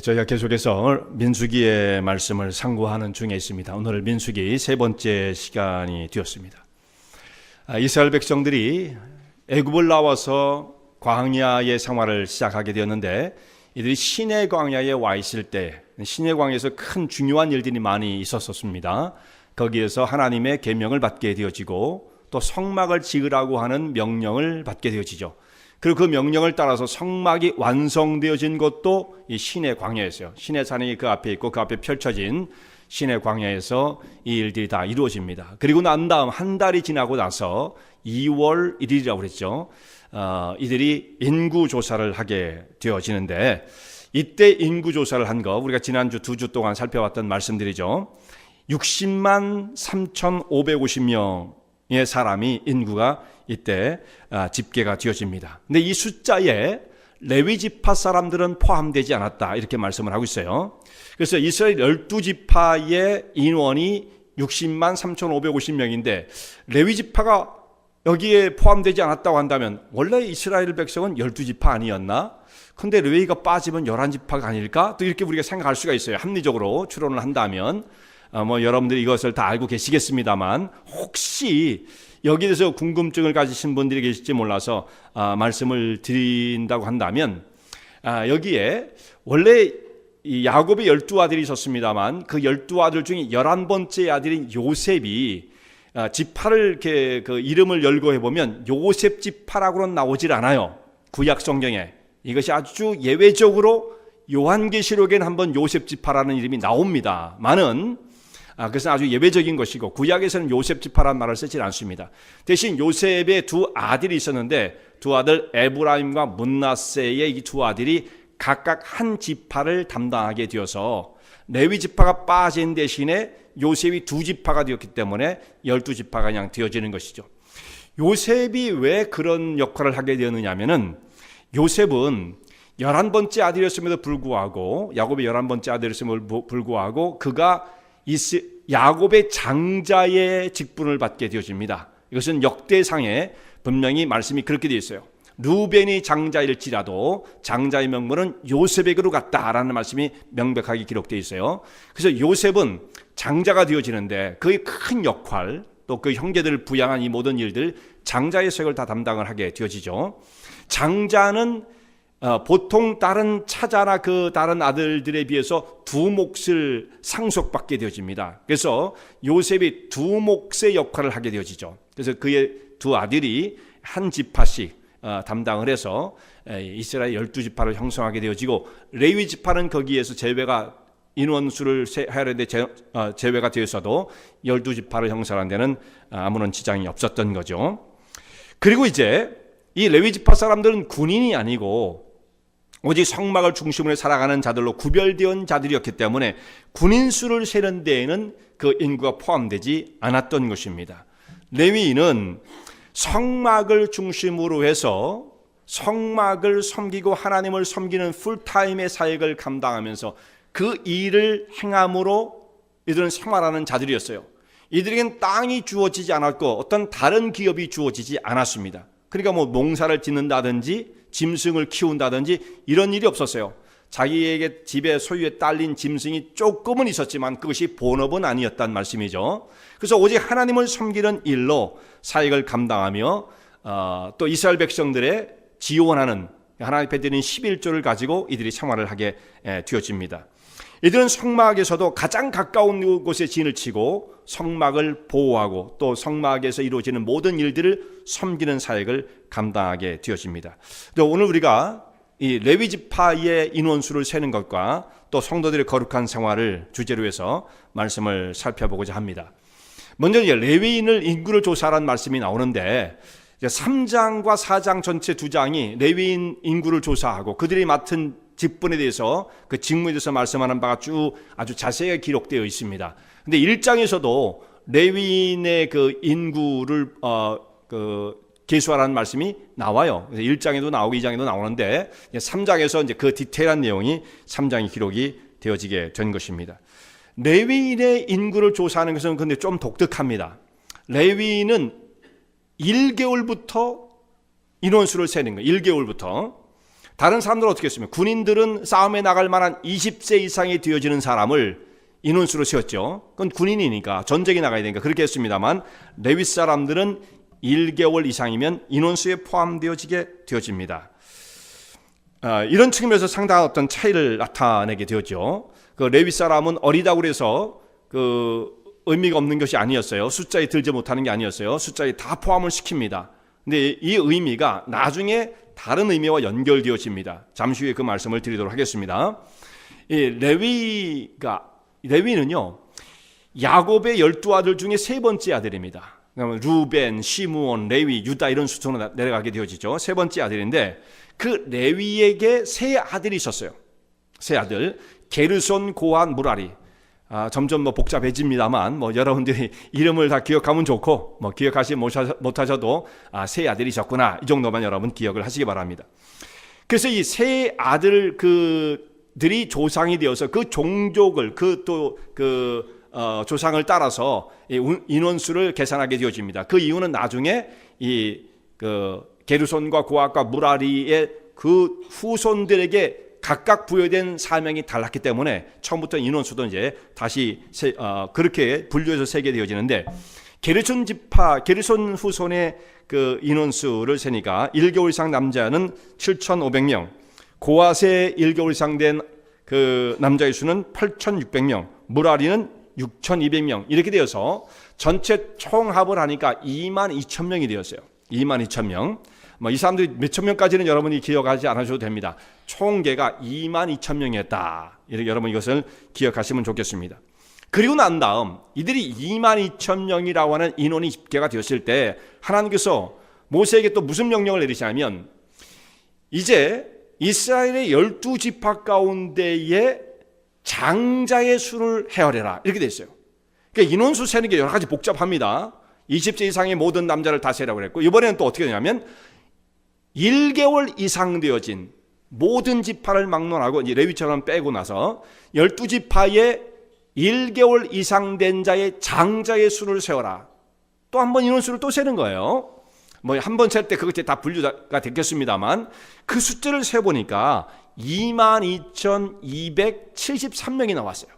저희가 계속해서 민수기의 말씀을 상고하는 중에 있습니다. 오늘 민수기 세 번째 시간이 되었습니다. 이스라엘 백성들이 애굽을 나와서 광야의 생활을 시작하게 되었는데, 이들이 시내 광야에 와 있을 때 시내 광야에서 큰 중요한 일들이 많이 있었습니다. 거기에서 하나님의 계명을 받게 되어지고 또 성막을 지으라고 하는 명령을 받게 되어지죠. 그리고 그 명령을 따라서 성막이 완성되어진 것도 이 시내 광야에서요. 시내 산이 그 앞에 있고 그 앞에 펼쳐진 시내 광야에서 이 일들이 다 이루어집니다. 그리고 난 다음 한 달이 지나고 나서 2월 1일이라고 그랬죠. 이들이 인구조사를 하게 되어지는데, 이때 인구조사를 한 거 우리가 지난주 2주 동안 살펴봤던 말씀들이죠. 60만 3,550명의 사람이 인구가 이때 집계가 되어집니다. 근데 이 숫자에 레위 지파 사람들은 포함되지 않았다, 이렇게 말씀을 하고 있어요. 그래서 이스라엘 12지파의 인원이 60만 3,550명인데 레위 지파가 여기에 포함되지 않았다고 한다면 원래 이스라엘 백성은 12지파 아니었나? 근데 레위가 빠지면 11지파가 아닐까? 또 이렇게 우리가 생각할 수가 있어요. 합리적으로 추론을 한다면. 여러분들이 이것을 다 알고 계시겠습니다만, 혹시 여기에 대해서 궁금증을 가지신 분들이 계실지 몰라서 말씀을 드린다고 한다면, 여기에 원래 이 야곱의 12아들이 있었습니다만 그 12아들 중에 11번째 아들인 요셉이 지파를 이렇게 그 이름을 열거해 보면 요셉 지파라고는 나오질 않아요. 구약 성경에. 이것이 아주 예외적으로 요한계시록에는 한번 요셉 지파라는 이름이 나옵니다. 그것은 아주 예외적인 것이고, 구약에서는 요셉 지파라는 말을 쓰지 않습니다. 대신 요셉의 두 아들이 있었는데, 두 아들 에브라임과 문나세의 이 두 아들이 각각 한 지파를 담당하게 되어서 레위 지파가 빠진 대신에 요셉이 두 지파가 되었기 때문에 12지파가 그냥 되어지는 것이죠. 요셉이 왜 그런 역할을 하게 되었느냐 하면은, 요셉은 11번째 아들이었음에도 불구하고, 야곱의 11번째 아들이었음에도 불구하고 그가 야곱의 장자의 직분을 받게 되어집니다. 이것은 역대상에 분명히 말씀이 그렇게 되어 있어요. 루벤이 장자일지라도 장자의 명분은 요셉에게로 갔다라는 말씀이 명백하게 기록되어 있어요. 그래서 요셉은 장자가 되어지는데 그의 큰 역할, 또 그 형제들을 부양한 이 모든 일들, 장자의 색을 다 담당을 하게 되어지죠. 장자는 보통 다른 차자나 그 다른 아들들에 비해서 두 몫을 상속받게 되어집니다. 그래서 요셉이 두 몫의 역할을 하게 되어지죠. 그래서 그의 두 아들이 한 지파씩 담당을 해서 이스라엘 12지파를 형성하게 되어지고, 레위 지파는 거기에서 제외가, 인원수를 하려는데 제외가 되어서도 12지파를 형성하는 데는 아무런 지장이 없었던 거죠. 그리고 이제 이 레위 지파 사람들은 군인이 아니고 오직 성막을 중심으로 살아가는 자들로 구별되어 자들이었기 때문에 군인 수를 세는 데에는 그 인구가 포함되지 않았던 것입니다. 레위인은 성막을 중심으로 해서 성막을 섬기고 하나님을 섬기는 풀타임의 사역을 감당하면서 그 일을 행함으로 이들은 생활하는 자들이었어요. 이들에겐 땅이 주어지지 않았고 어떤 다른 기업이 주어지지 않았습니다. 그러니까 농사를 짓는다든지 짐승을 키운다든지 이런 일이 없었어요. 자기에게 집에 소유에 딸린 짐승이 조금은 있었지만 그것이 본업은 아니었단 말씀이죠. 그래서 오직 하나님을 섬기는 일로 사역을 감당하며 또 이스라엘 백성들의 지원하는, 하나님 앞에 드린 11조를 가지고 이들이 생활을 하게 되어집니다. 이들은 성막에서도 가장 가까운 곳에 진을 치고 성막을 보호하고 또 성막에서 이루어지는 모든 일들을 섬기는 사역을 감당하게 되어집니다. 오늘 우리가 이 레위 지파의 인원수를 세는 것과 또 성도들의 거룩한 생활을 주제로 해서 말씀을 살펴보고자 합니다. 먼저 레위인을 인구를 조사하라는 말씀이 나오는데, 3장과 4장 전체 2장이 레위인 인구를 조사하고 그들이 맡은 직분에 대해서, 그 직무에 대해서 말씀하는 바가 쭉 아주 자세하게 기록되어 있습니다. 근데 1장에서도 레위인의 그 인구를 계수하라는 말씀이 나와요. 그래서 1장에도 나오고 2장에도 나오는데 3장에서 이제 그 디테일한 내용이 3장이 기록이 되어지게 된 것입니다. 레위인의 인구를 조사하는 것은 근데 좀 독특합니다. 레위인은 1개월부터 인원수를 세는 거예요. 1개월부터. 다른 사람들은 어떻게 했습니까? 군인들은 싸움에 나갈 만한 20세 이상이 되어지는 사람을 인원수로 세웠죠. 그건 군인이니까 전쟁에 나가야 되니까 그렇게 했습니다만 레위 사람들은 1개월 이상이면 인원수에 포함되어지게 되어집니다. 이런 측면에서 상당한 어떤 차이를 나타내게 되었죠. 그 레위 사람은 어리다고 해서 그 의미가 없는 것이 아니었어요. 숫자에 들지 못하는 게 아니었어요. 숫자에 다 포함을 시킵니다. 근데 이 의미가 나중에 다른 의미와 연결되어집니다. 잠시 후에 그 말씀을 드리도록 하겠습니다. 이 레위는요, 야곱의 12아들 중에 세 번째 아들입니다. 루벤, 시므온, 레위, 유다 이런 수순으로 내려가게 되어지죠. 세 번째 아들인데 그 레위에게 세 아들이 있었어요. 세 아들, 게르손, 고한, 무라리. 점점 복잡해집니다만 여러분들이 이름을 다 기억하면 좋고 기억하지 못하셔도 세 아들이 있었구나 이 정도만 여러분 기억을 하시기 바랍니다. 그래서 이 세 아들 그들이 조상이 되어서 그 종족을 조상을 따라서 인원수를 계산하게 되어집니다. 그 이유는 나중에 게르손과 고핫과 무라리의 그 후손들에게 각각 부여된 사명이 달랐기 때문에 처음부터 인원수도 이제 다시 그렇게 분류해서 세게 되어지는데 게르손 후손의 그 인원수를 세니까 1개월 이상 남자는 7,500명, 고핫의 1개월 이상 된 그 남자의 수는 8,600명, 무라리는 6,200명 이렇게 되어서 전체 총합을 하니까 22,000명이 되었어요. 22,000명. 이 사람들이 몇천 명까지는 여러분이 기억하지 않으셔도 됩니다. 총계가 22,000명이었다. 이렇게 여러분 이것을 기억하시면 좋겠습니다. 그리고 난 다음 이들이 22,000명이라고 하는 인원이 집계가 되었을 때 하나님께서 모세에게 또 무슨 명령을 내리시냐면 이제 이스라엘의 12지파 가운데에 장자의 수를 헤아려라 이렇게 돼 있어요. 그러니까 인원수 세는 게 여러 가지 복잡합니다. 20세 이상의 모든 남자를 다 세라고 그랬고 이번에는 또 어떻게 되냐면 1개월 이상 되어진 모든 지파를 막론하고 이제 레위처럼 빼고 나서 12지파의 1개월 이상 된 자의 장자의 수를 세워라. 또 한 번 인원수를 또 세는 거예요. 한 번 셀 때 그것이 다 분류가 됐겠습니다만 그 숫자를 세보니까 22,273명이 나왔어요.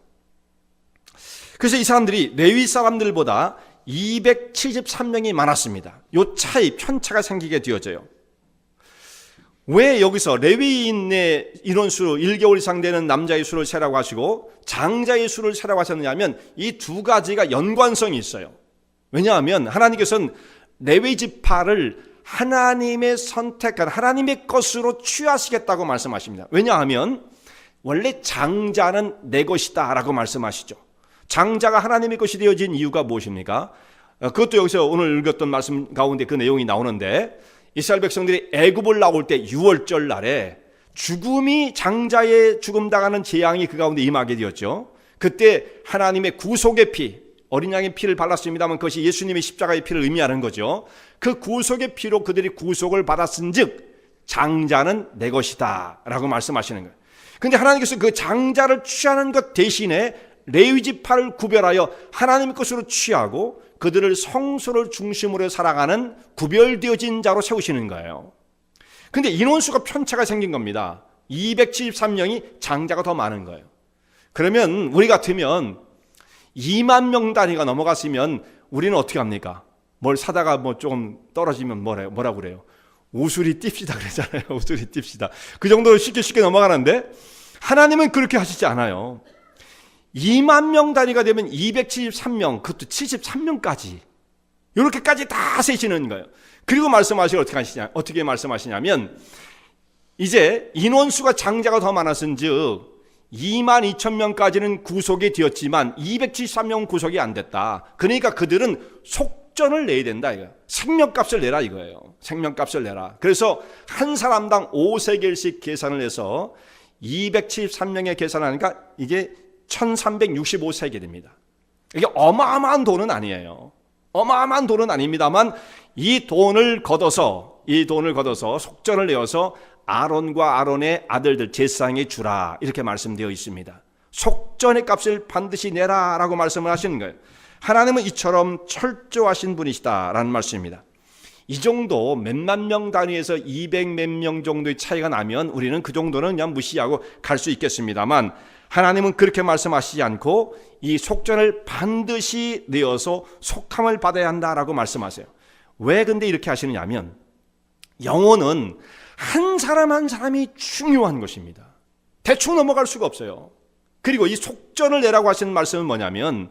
그래서 이 사람들이 레위 사람들보다 273명이 많았습니다. 이 차이, 편차가 생기게 되어져요. 왜 여기서 레위인의 인원수 1개월 이상 되는 남자의 수를 세라고 하시고 장자의 수를 세라고 하셨느냐면 이 두 가지가 연관성이 있어요. 왜냐하면 하나님께서는 레위 지파를 하나님의 선택한 하나님의 것으로 취하시겠다고 말씀하십니다. 왜냐하면 원래 장자는 내 것이다 라고 말씀하시죠. 장자가 하나님의 것이 되어진 이유가 무엇입니까? 그것도 여기서 오늘 읽었던 말씀 가운데 그 내용이 나오는데 이스라엘 백성들이 애굽을 나올 때 6월절 날에 죽음이 장자의 죽음 당하는 재앙이 그 가운데 임하게 되었죠. 그때 하나님의 구속의 피, 어린 양의 피를 발랐습니다만 그것이 예수님의 십자가의 피를 의미하는 거죠. 그 구속의 피로 그들이 구속을 받았은즉 장자는 내 것이다 라고 말씀하시는 거예요. 그런데 하나님께서 그 장자를 취하는 것 대신에 레위 지파를 구별하여 하나님의 것으로 취하고 그들을 성소를 중심으로 살아가는 구별되어진 자로 세우시는 거예요. 그런데 인원수가 편차가 생긴 겁니다. 273명이 장자가 더 많은 거예요. 그러면 우리 같으면 2만 명 단위가 넘어갔으면 우리는 어떻게 합니까? 뭘 사다가 조금 떨어지면 뭐라고 그래요? 우수리 띱시다 그러잖아요. 우수리 띱시다. 그 정도로 쉽게 넘어가는데 하나님은 그렇게 하시지 않아요. 2만 명 단위가 되면 273명, 그것도 73명까지 이렇게까지 다 세시는 거예요. 그리고 어떻게 말씀하시냐면 이제 인원수가 장자가 더 많았은즉 22,000명까지는 구속이 되었지만 273명 구속이 안 됐다. 그러니까 그들은 속전을 내야 된다 이거예요. 생명값을 내라 이거예요. 생명값을 내라. 그래서 한 사람당 5세겔씩 계산을 해서 273명에 계산하니까 이게 1365세겔입니다. 이게 어마어마한 돈은 아니에요. 어마어마한 돈은 아닙니다만 이 돈을 걷어서 속전을 내어서 아론과 아론의 아들들 제사장에 주라 이렇게 말씀되어 있습니다. 속전의 값을 반드시 내라 라고 말씀을 하시는 거예요. 하나님은 이처럼 철저하신 분이시다라는 말씀입니다. 이 정도 몇만 명 단위에서 200 몇 명 정도의 차이가 나면 우리는 그 정도는 그냥 무시하고 갈 수 있겠습니다만, 하나님은 그렇게 말씀하시지 않고 이 속전을 반드시 내어서 속함을 받아야 한다라고 말씀하세요. 왜 근데 이렇게 하시느냐 하면, 영혼은 한 사람 한 사람이 중요한 것입니다. 대충 넘어갈 수가 없어요. 그리고 이 속전을 내라고 하시는 말씀은 뭐냐면,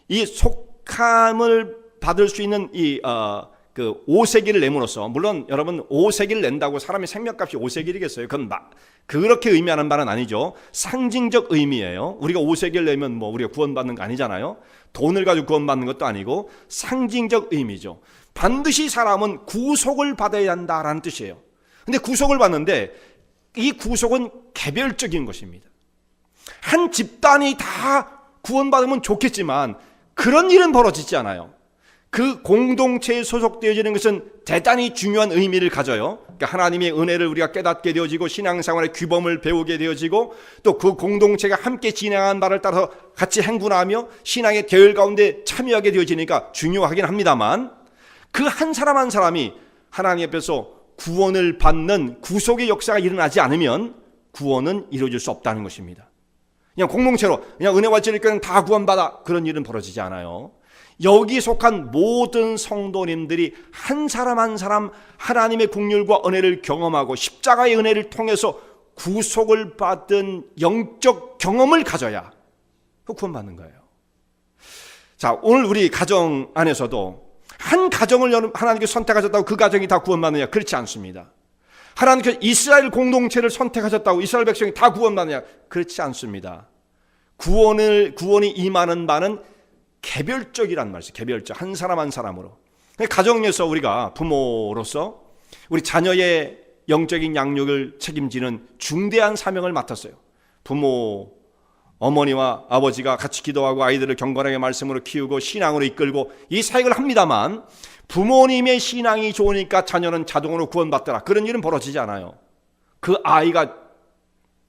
이 속함을 받을 수 있는 그 5세기를 내므로써, 물론 여러분 5세기를 낸다고 사람의 생명값이 5세기이겠어요? 그건 그렇게 의미하는 말은 아니죠. 상징적 의미예요. 우리가 5세기를 내면 뭐 우리가 구원받는 거 아니잖아요. 돈을 가지고 구원받는 것도 아니고 상징적 의미죠. 반드시 사람은 구속을 받아야 한다라는 뜻이에요. 근데 구속을 받는데 이 구속은 개별적인 것입니다. 한 집단이 다 구원받으면 좋겠지만 그런 일은 벌어지지 않아요. 그 공동체에 소속되어지는 것은 대단히 중요한 의미를 가져요. 그러니까 하나님의 은혜를 우리가 깨닫게 되어지고 신앙생활의 규범을 배우게 되어지고 또 그 공동체가 함께 진행한 바를 따라서 같이 행군하며 신앙의 대열 가운데 참여하게 되어지니까 중요하긴 합니다만, 그 한 사람 한 사람이 하나님 앞에서 구원을 받는 구속의 역사가 일어나지 않으면 구원은 이루어질 수 없다는 것입니다. 그냥 공동체로 그냥 은혜 받을 거는 다 구원받아, 그런 일은 벌어지지 않아요. 여기 속한 모든 성도님들이 한 사람 한 사람 하나님의 긍휼과 은혜를 경험하고 십자가의 은혜를 통해서 구속을 받은 영적 경험을 가져야 구원받는 거예요. 자, 오늘 우리 가정 안에서도 한 가정을 하나님께 선택하셨다고 그 가정이 다 구원받느냐? 그렇지 않습니다. 하나님께서 이스라엘 공동체를 선택하셨다고 이스라엘 백성이 다 구원받느냐? 그렇지 않습니다. 구원이 임하는 바는 개별적이란 말이죠. 개별적. 한 사람 한 사람으로. 가정에서 우리가 부모로서 우리 자녀의 영적인 양육을 책임지는 중대한 사명을 맡았어요. 부모, 어머니와 아버지가 같이 기도하고 아이들을 경건하게 말씀으로 키우고 신앙으로 이끌고 이 사역을 합니다만, 부모님의 신앙이 좋으니까 자녀는 자동으로 구원받더라, 그런 일은 벌어지지 않아요. 그 아이가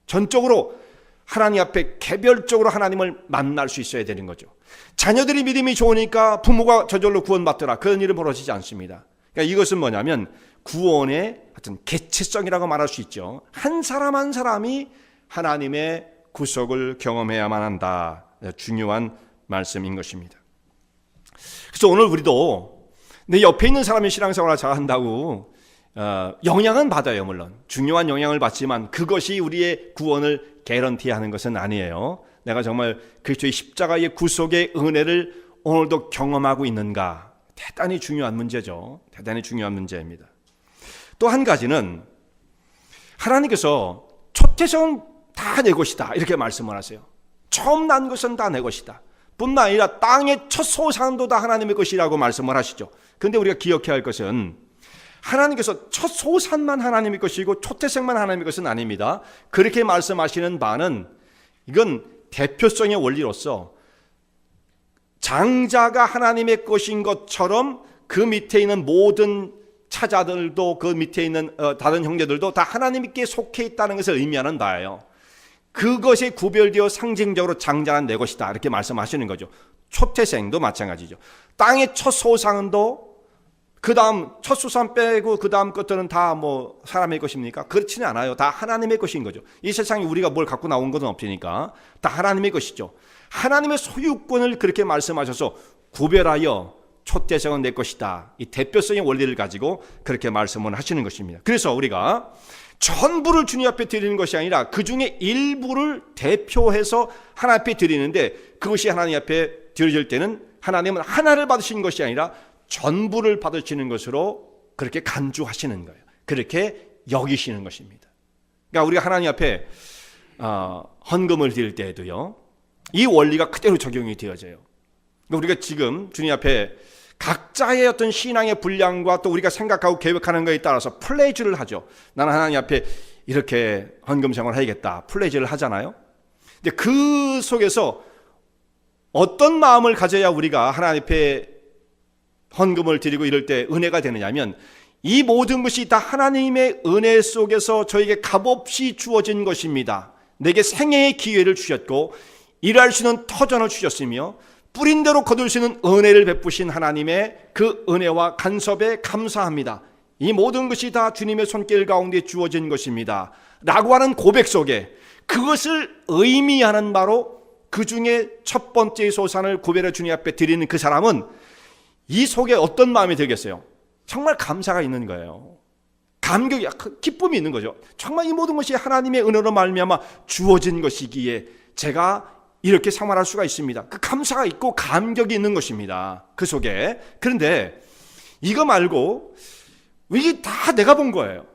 전적으로 하나님 앞에 개별적으로 하나님을 만날 수 있어야 되는 거죠. 자녀들이 믿음이 좋으니까 부모가 저절로 구원받더라, 그런 일은 벌어지지 않습니다. 그러니까 이것은 뭐냐면 구원의 어떤 개체성이라고 말할 수 있죠. 한 사람 한 사람이 하나님의 구속을 경험해야만 한다. 중요한 말씀인 것입니다. 그래서 오늘 우리도 내 옆에 있는 사람이 신앙생활을 잘한다고 영향은 받아요. 물론 중요한 영향을 받지만 그것이 우리의 구원을 개런티하는 것은 아니에요. 내가 정말 그리스도의 십자가의 구속의 은혜를 오늘도 경험하고 있는가? 대단히 중요한 문제죠. 대단히 중요한 문제입니다. 또 한 가지는 하나님께서 초태성은 다 내 것이다, 이렇게 말씀을 하세요. 처음 난 것은 다 내 것이다. 뿐만 아니라 땅의 첫 소산도 다 하나님의 것이라고 말씀을 하시죠. 그런데 우리가 기억해야 할 것은 하나님께서 첫 소산만 하나님의 것이고 초태생만 하나님의 것은 아닙니다. 그렇게 말씀하시는 바는 이건 대표성의 원리로서 장자가 하나님의 것인 것처럼 그 밑에 있는 모든 차자들도 그 밑에 있는 다른 형제들도 다 하나님께 속해 있다는 것을 의미하는 바예요. 그것이 구별되어 상징적으로 장자는 내 것이다, 이렇게 말씀하시는 거죠. 초태생도 마찬가지죠. 땅의 첫 소산도 그 다음 첫 소산 빼고 그 다음 것들은 다 뭐 사람의 것입니까? 그렇지는 않아요. 다 하나님의 것인 거죠. 이 세상에 우리가 뭘 갖고 나온 것은 없으니까 다 하나님의 것이죠. 하나님의 소유권을 그렇게 말씀하셔서 구별하여 초태생은 내 것이다, 이 대표성의 원리를 가지고 그렇게 말씀을 하시는 것입니다. 그래서 우리가 전부를 주님 앞에 드리는 것이 아니라 그 중에 일부를 대표해서 하나님 앞에 드리는데, 그것이 하나님 앞에 드려질 때는 하나님은 하나를 받으신 것이 아니라 전부를 받으시는 것으로 그렇게 간주하시는 거예요. 그렇게 여기시는 것입니다. 그러니까 우리가 하나님 앞에 헌금을 드릴 때에도요, 이 원리가 그대로 적용이 되어져요. 그러니까 우리가 지금 주님 앞에 각자의 어떤 신앙의 분량과 또 우리가 생각하고 계획하는 것에 따라서 플레이즈를 하죠. 나는 하나님 앞에 이렇게 헌금 생활을 해야겠다, 플레이즈를 하잖아요. 근데 그 속에서 어떤 마음을 가져야 우리가 하나님 앞에 헌금을 드리고 이럴 때 은혜가 되느냐면, 이 모든 것이 다 하나님의 은혜 속에서 저에게 값없이 주어진 것입니다. 내게 생애의 기회를 주셨고 일할 수 있는 터전을 주셨으며 뿌린 대로 거둘 수 있는 은혜를 베푸신 하나님의 그 은혜와 간섭에 감사합니다. 이 모든 것이 다 주님의 손길 가운데 주어진 것입니다 라고 하는 고백 속에 그것을 의미하는 바로 그 중에 첫 번째 소산을 구별해 주님 앞에 드리는 그 사람은 이 속에 어떤 마음이 들겠어요? 정말 감사가 있는 거예요. 감격이, 기쁨이 있는 거죠. 정말 이 모든 것이 하나님의 은혜로 말미암아 주어진 것이기에 제가 이렇게 생활할 수가 있습니다. 그 감사가 있고 감격이 있는 것입니다. 그 속에. 그런데 이거 말고 이게 다 내가 본 거예요.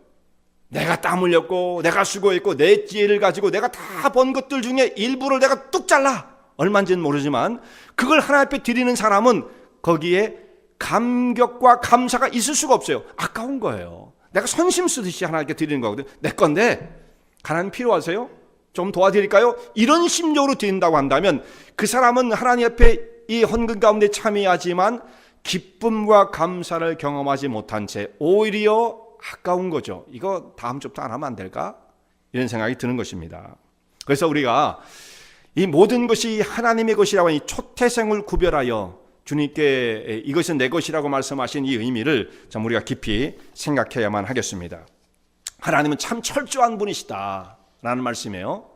내가 땀 흘렸고 내가 수고했고 내 지혜를 가지고 내가 다 번 것들 중에 일부를 내가 뚝 잘라. 얼마인지는 모르지만 그걸 하나님 앞에 드리는 사람은 거기에 감격과 감사가 있을 수가 없어요. 아까운 거예요. 내가 선심 쓰듯이 하나님께 드리는 거거든. 내 건데 하나님 필요하세요? 좀 도와드릴까요? 이런 심정으로 드린다고 한다면 그 사람은 하나님 앞에 이 헌금 가운데 참여하지만 기쁨과 감사를 경험하지 못한 채 오히려 아까운 거죠. 이거 다음 주부터 안 하면 안 될까? 이런 생각이 드는 것입니다. 그래서 우리가 이 모든 것이 하나님의 것이라고 하는 이 초태생을 구별하여 주님께 이것은 내 것이라고 말씀하신 이 의미를 참 우리가 깊이 생각해야만 하겠습니다. 하나님은 참 철저한 분이시다 라는 말씀이에요.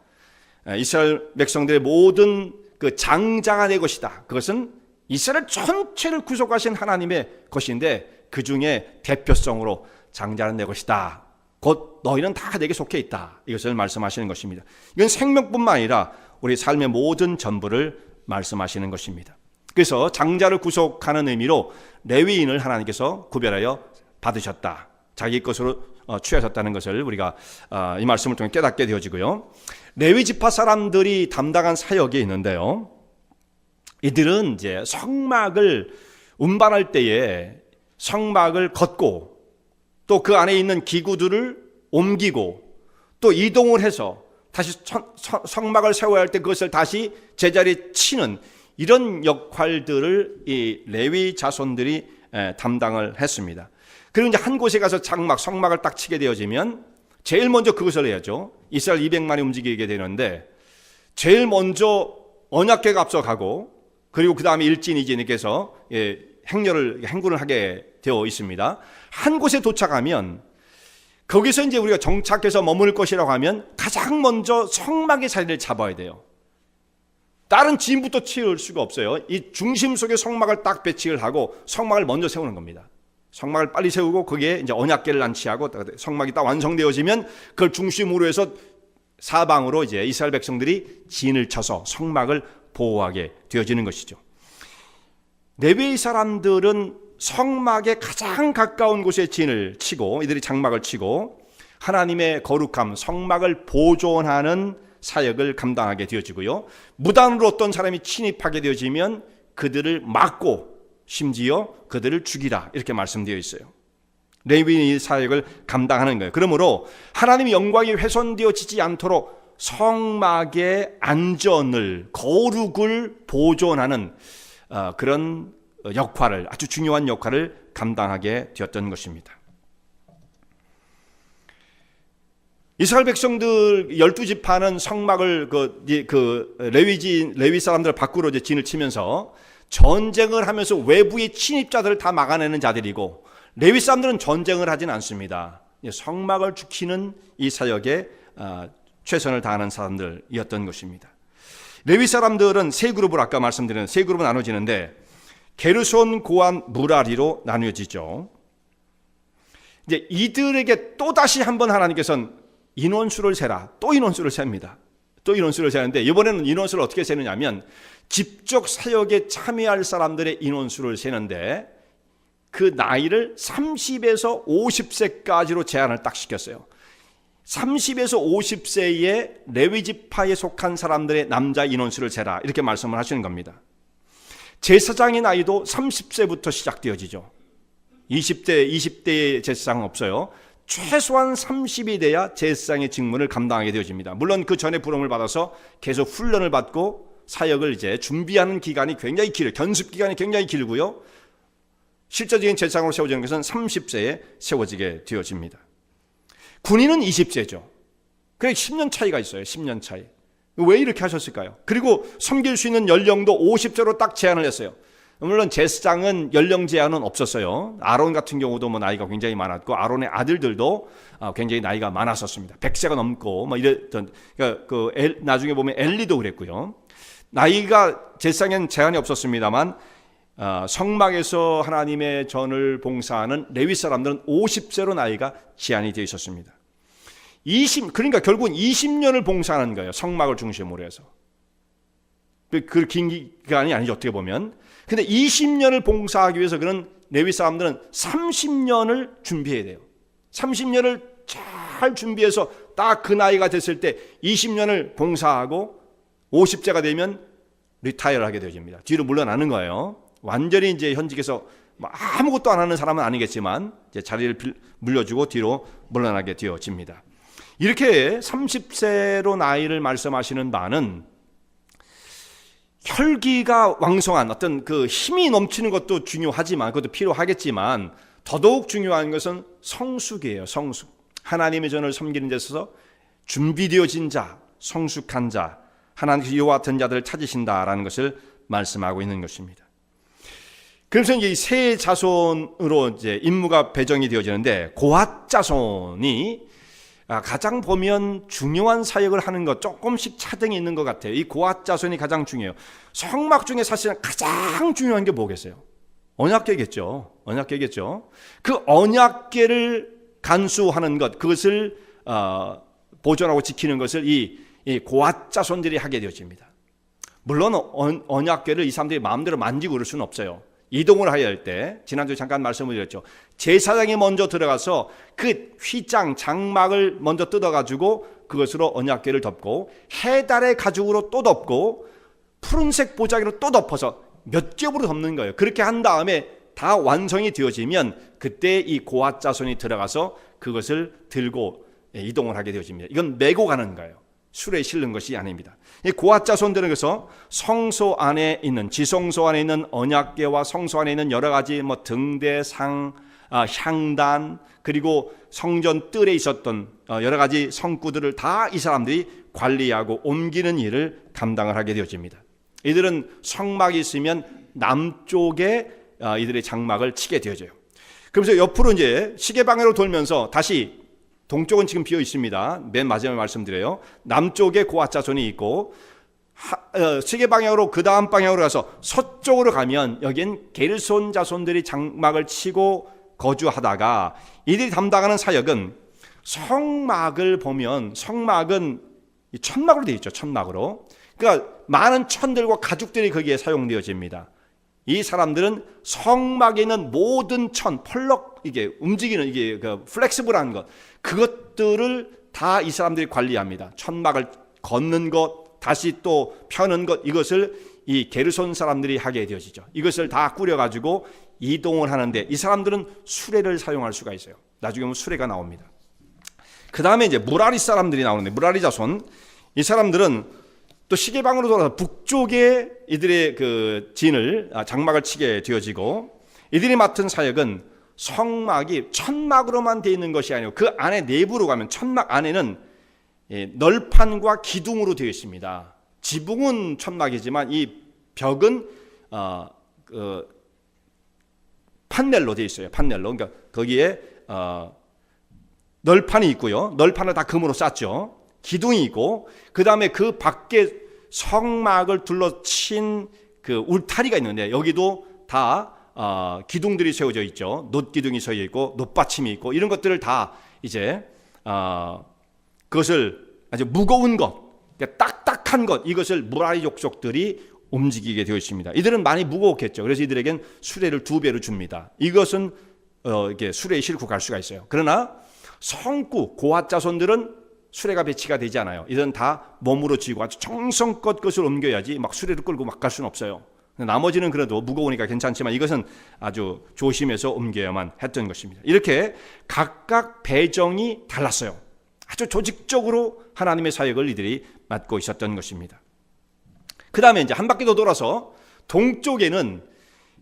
이스라엘 백성들의 모든 그 장자가 내 것이다. 그것은 이스라엘 전체를 구속하신 하나님의 것인데 그 중에 대표성으로 장자는 내 것이다. 곧 너희는 다 내게 속해 있다. 이것을 말씀하시는 것입니다. 이건 생명뿐만 아니라 우리 삶의 모든 전부를 말씀하시는 것입니다. 그래서 장자를 구속하는 의미로 레위인을 하나님께서 구별하여 받으셨다. 자기 것으로 취하셨다는 것을 우리가 이 말씀을 통해 깨닫게 되어지고요. 레위 지파 사람들이 담당한 사역이 있는데요. 이들은 이제 성막을 운반할 때에 성막을 걷고 또 그 안에 있는 기구들을 옮기고 또 이동을 해서 다시 성막을 세워야 할 때 그것을 다시 제자리에 치는 이런 역할들을 이 레위 자손들이 담당을 했습니다. 그리고 이제 한 곳에 가서 성막을 딱 치게 되어지면 제일 먼저 그것을 해야죠. 이스라엘 200만이 움직이게 되는데 제일 먼저 언약궤가 앞서가고 그리고 그 다음에 일진이진께서 행군을 하게 되어 있습니다. 한 곳에 도착하면 거기서 이제 우리가 정착해서 머무를 것이라고 하면 가장 먼저 성막의 자리를 잡아야 돼요. 다른 진부터 치울 수가 없어요. 이 중심 속에 성막을 딱 배치를 하고 성막을 먼저 세우는 겁니다. 성막을 빨리 세우고 거기에 이제 언약궤를 안치하고 성막이 딱 완성되어지면 그걸 중심으로 해서 사방으로 이제 이스라엘 백성들이 진을 쳐서 성막을 보호하게 되어지는 것이죠. 레위 사람들은 성막에 가장 가까운 곳에 진을 치고 이들이 장막을 치고 하나님의 거룩함, 성막을 보존하는 사역을 감당하게 되어지고요. 무단으로 어떤 사람이 침입하게 되어지면 그들을 막고 심지어 그들을 죽이라 이렇게 말씀되어 있어요. 레위인이 사역을 감당하는 거예요. 그러므로 하나님의 영광이 훼손되어지지 않도록 성막의 안전을, 거룩을 보존하는 그런 역할을, 아주 중요한 역할을 감당하게 되었던 것입니다. 이스라엘 백성들 12지파는 성막을 레위 사람들 밖으로 이제 진을 치면서 전쟁을 하면서 외부의 침입자들을 다 막아내는 자들이고, 레위 사람들은 전쟁을 하진 않습니다. 성막을 지키는 이 사역에 최선을 다하는 사람들이었던 것입니다. 레위 사람들은 세 그룹으로 아까 말씀드린 세 그룹으로 나눠지는데 게르손, 고한, 무라리로 나뉘어지죠. 이제 이들에게 또 다시 한번 하나님께서는 인원수를 세라. 또 인원수를 셉니다. 또 인원수를 세는데 이번에는 인원수를 어떻게 세느냐면 직접 사역에 참여할 사람들의 인원수를 세는데 그 나이를 30에서 50세까지로 제한을 딱 시켰어요. 30에서 50세의 레위지파에 속한 사람들의 남자 인원수를 세라 이렇게 말씀을 하시는 겁니다. 제사장의 나이도 30세부터 시작되어지죠. 20대의 제사장은 없어요. 최소한 30이 돼야 제사장의 직무를 감당하게 되어집니다. 물론 그 전에 부름을 받아서 계속 훈련을 받고 사역을 이제 준비하는 기간이 굉장히 길어요. 견습 기간이 굉장히 길고요. 실제적인 제사장으로 세워지는 것은 30세에 세워지게 되어집니다. 군인은 20세죠. 그래 10년 차이가 있어요. 10년 차이. 왜 이렇게 하셨을까요? 그리고 섬길 수 있는 연령도 50세로 딱 제한을 했어요. 물론 제사장은 연령 제한은 없었어요. 아론 같은 경우도 뭐 나이가 굉장히 많았고, 아론의 아들들도 굉장히 나이가 많았었습니다. 100세가 넘고 뭐 이랬던, 그러니까 나중에 보면 엘리도 그랬고요. 나이가 제사장에는 제한이 없었습니다만 성막에서 하나님의 전을 봉사하는 레위 사람들은 50세로 나이가 제한이 되어 있었습니다. 그러니까 결국은 20년을 봉사하는 거예요. 성막을 중심으로 해서. 그 긴 기간이 아니죠, 어떻게 보면. 근데 20년을 봉사하기 위해서 그런 레위 사람들은 30년을 준비해야 돼요. 30년을 잘 준비해서 딱 그 나이가 됐을 때 20년을 봉사하고 50세가 되면 리타이어를 하게 되어집니다. 뒤로 물러나는 거예요. 완전히 이제 현직에서 아무것도 안 하는 사람은 아니겠지만 이제 자리를 물려주고 뒤로 물러나게 되어집니다. 이렇게 30세로 나이를 말씀하시는 바는 혈기가 왕성한 어떤 그 힘이 넘치는 것도 중요하지만, 그것도 필요하겠지만 더더욱 중요한 것은 성숙이에요. 성숙. 하나님의 전을 섬기는 데 있어서 준비되어진 자, 성숙한 자, 하나님께서 이와 같은 자들을 찾으신다라는 것을 말씀하고 있는 것입니다. 그래서 이제 세 자손으로 이제 임무가 배정이 되어지는데, 고핫 자손이 가장 보면 중요한 사역을 하는 것, 조금씩 차등이 있는 것 같아요. 이 고핫 자손이 가장 중요해요. 성막 중에 사실은 가장 중요한 게 뭐겠어요? 언약궤겠죠. 언약궤겠죠. 그 언약궤를 간수하는 것, 그것을 보존하고 지키는 것을 이 고핫 자손들이 하게 되어집니다. 물론 언약궤를 이 사람들이 마음대로 만지고 그럴 수는 없어요. 이동을 해야 할 때, 지난주에 잠깐 말씀을 드렸죠. 제사장이 먼저 들어가서 그 휘장, 장막을 먼저 뜯어가지고 그것으로 언약궤를 덮고, 해달의 가죽으로 또 덮고, 푸른색 보자기로 또 덮어서 몇 겹으로 덮는 거예요. 그렇게 한 다음에 다 완성이 되어지면 그때 이 고핫 자손이 들어가서 그것을 들고 이동을 하게 되어집니다. 이건 메고 가는 거예요. 술에 실는 것이 아닙니다. 이 고핫 자손들은 그래서 성소 안에 있는, 지성소 안에 있는 언약궤와 성소 안에 있는 여러 가지 뭐 등대, 상, 향단, 그리고 성전 뜰에 있었던 여러 가지 성구들을 다 이 사람들이 관리하고 옮기는 일을 감당을 하게 되어집니다. 이들은 성막이 있으면 남쪽에 이들의 장막을 치게 되어져요. 그러면서 옆으로 이제 시계방향으로 돌면서 다시, 동쪽은 지금 비어 있습니다. 맨 마지막에 말씀드려요. 남쪽에 고핫 자손이 있고, 시계 방향으로 그 다음 방향으로 가서 서쪽으로 가면 여긴 게르손 자손들이 장막을 치고 거주하다가, 이들이 담당하는 사역은, 성막을 보면 성막은 천막으로 되어 있죠. 천막으로. 그러니까 많은 천들과 가죽들이 거기에 사용되어집니다. 이 사람들은 성막에 있는 모든 천, 펄럭, 이게 움직이는, 이게 그 플렉시블한 것, 그것들을 다 이 사람들이 관리합니다. 천막을 걷는 것, 다시 또 펴는 것, 이것을 이 게르손 사람들이 하게 되어지죠. 이것을 다 꾸려가지고 이동을 하는데, 이 사람들은 수레를 사용할 수가 있어요. 나중에 보면 수레가 나옵니다. 그 다음에 이제 무라리 사람들이 나오는데, 무라리 자손, 이 사람들은 또 시계방으로 돌아서 북쪽에 이들의 그 장막을 치게 되어지고, 이들이 맡은 사역은 성막이 천막으로만 되어 있는 것이 아니고 그 안에 내부로 가면 천막 안에는 널판과 기둥으로 되어 있습니다. 지붕은 천막이지만 이 벽은 판넬로 되어 있어요. 판넬로. 그러니까 거기에 널판이 있고요. 널판을 다 금으로 쌌죠. 기둥이 있고, 그 다음에 그 밖에 성막을 둘러친 그 울타리가 있는데, 여기도 다 기둥들이 세워져 있죠. 놋기둥이 서 있고, 놋받침이 있고, 이런 것들을 다 이제 그것을 아주 무거운 것, 그러니까 딱딱한 것, 이것을 무라리 족속들이 움직이게 되어 있습니다. 이들은 많이 무거웠겠죠. 그래서 이들에겐 수레를 2배로 줍니다. 이것은 이렇게 수레에 싣고 갈 수가 있어요. 그러나 성구, 고핫 자손들은 수레가 배치가 되지 않아요. 이들은 다 몸으로 쥐고 아주 정성껏 것을 옮겨야지 막 수레를 끌고 막 갈 수는 없어요. 나머지는 그래도 무거우니까 괜찮지만 이것은 아주 조심해서 옮겨야만 했던 것입니다. 이렇게 각각 배정이 달랐어요. 아주 조직적으로 하나님의 사역을 이들이 맡고 있었던 것입니다. 그 다음에 이제 한 바퀴 더 돌아서 동쪽에는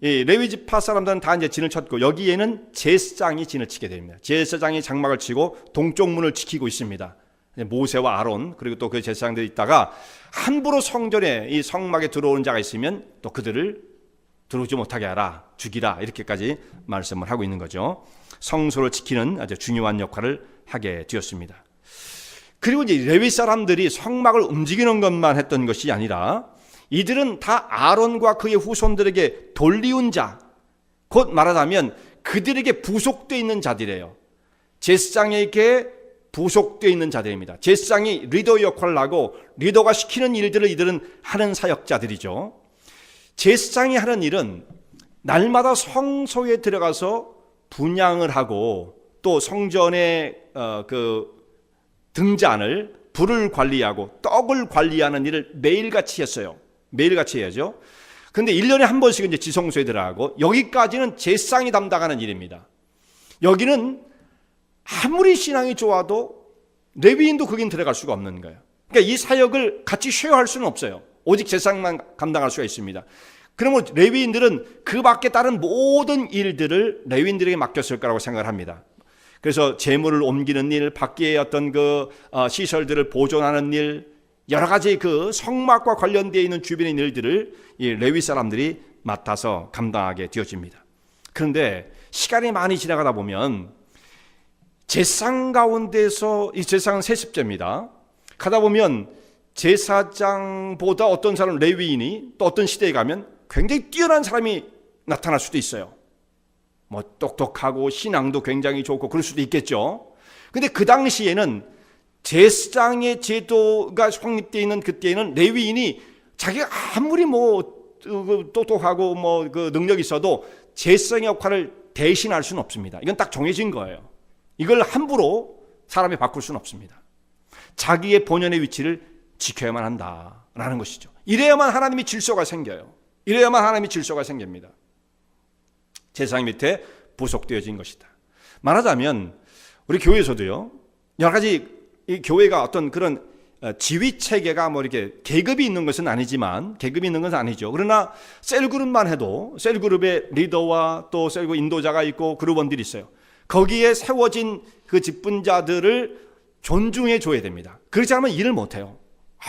이 레위 지파 사람들은 다 이제 진을 쳤고, 여기에는 제사장이 진을 치게 됩니다. 제사장이 장막을 치고 동쪽 문을 지키고 있습니다. 모세와 아론 그리고 또 그 제사장들이 있다가 함부로 성전에 이 성막에 들어오는 자가 있으면 또 그들을 들어오지 못하게 하라, 죽이라, 이렇게까지 말씀을 하고 있는 거죠. 성소를 지키는 아주 중요한 역할을 하게 되었습니다. 그리고 이제 레위 사람들이 성막을 움직이는 것만 했던 것이 아니라 이들은 다 아론과 그의 후손들에게 돌리운 자, 곧 말하자면 그들에게 부속되어 있는 자들이에요. 제사장에게 부속되어 있는 자들입니다. 제사장이 리더 역할을 하고 리더가 시키는 일들을 이들은 하는 사역자들이죠. 제사장이 하는 일은 날마다 성소에 들어가서 분향을 하고 또 성전의 그 등잔을 불을 관리하고 떡을 관리하는 일을 매일같이 했어요. 매일같이 해야죠. 근데 1년에 한 번씩 이제 지성소에 들어가고 여기까지는 제사장이 담당하는 일입니다. 여기는 아무리 신앙이 좋아도 레위인도 거긴 들어갈 수가 없는 거예요. 그러니까 이 사역을 같이 쉐어할 수는 없어요. 오직 제사장만 감당할 수가 있습니다. 그러면 레위인들은 그 밖에 다른 모든 일들을 레위인들에게 맡겼을 거라고 생각을 합니다. 그래서 재물을 옮기는 일, 밖에 어떤 그 시설들을 보존하는 일, 여러 가지 그 성막과 관련되어 있는 주변의 일들을 이 레위 사람들이 맡아서 감당하게 되어집니다. 그런데 시간이 많이 지나가다 보면 제사장 가운데서 이 제사장은 세습제입니다. 가다 보면 제사장보다 어떤 사람 레위인이 또 어떤 시대에 가면 굉장히 뛰어난 사람이 나타날 수도 있어요. 뭐 똑똑하고 신앙도 굉장히 좋고 그럴 수도 있겠죠. 근데 그 당시에는 제사장의 제도가 성립되어 있는 그때에는 레위인이 자기가 아무리 뭐 똑똑하고 뭐 그 능력이 있어도 제사장의 역할을 대신할 수는 없습니다. 이건 딱 정해진 거예요. 이걸 함부로 사람이 바꿀 수는 없습니다. 자기의 본연의 위치를 지켜야만 한다라는 것이죠. 이래야만 하나님의 질서가 생겨요. 이래야만 하나님의 질서가 생깁니다. 제사장 밑에 부속되어진 것이다. 말하자면 우리 교회에서도요, 여러 가지 이 교회가 어떤 그런 지휘 체계가 뭐 이렇게 계급이 있는 것은 아니지만, 계급이 있는 것은 아니죠. 그러나 셀그룹만 해도 셀그룹의 리더와 또 셀그룹 인도자가 있고 그룹원들이 있어요. 거기에 세워진 그 직분자들을 존중해 줘야 됩니다. 그렇지 않으면 일을 못 해요.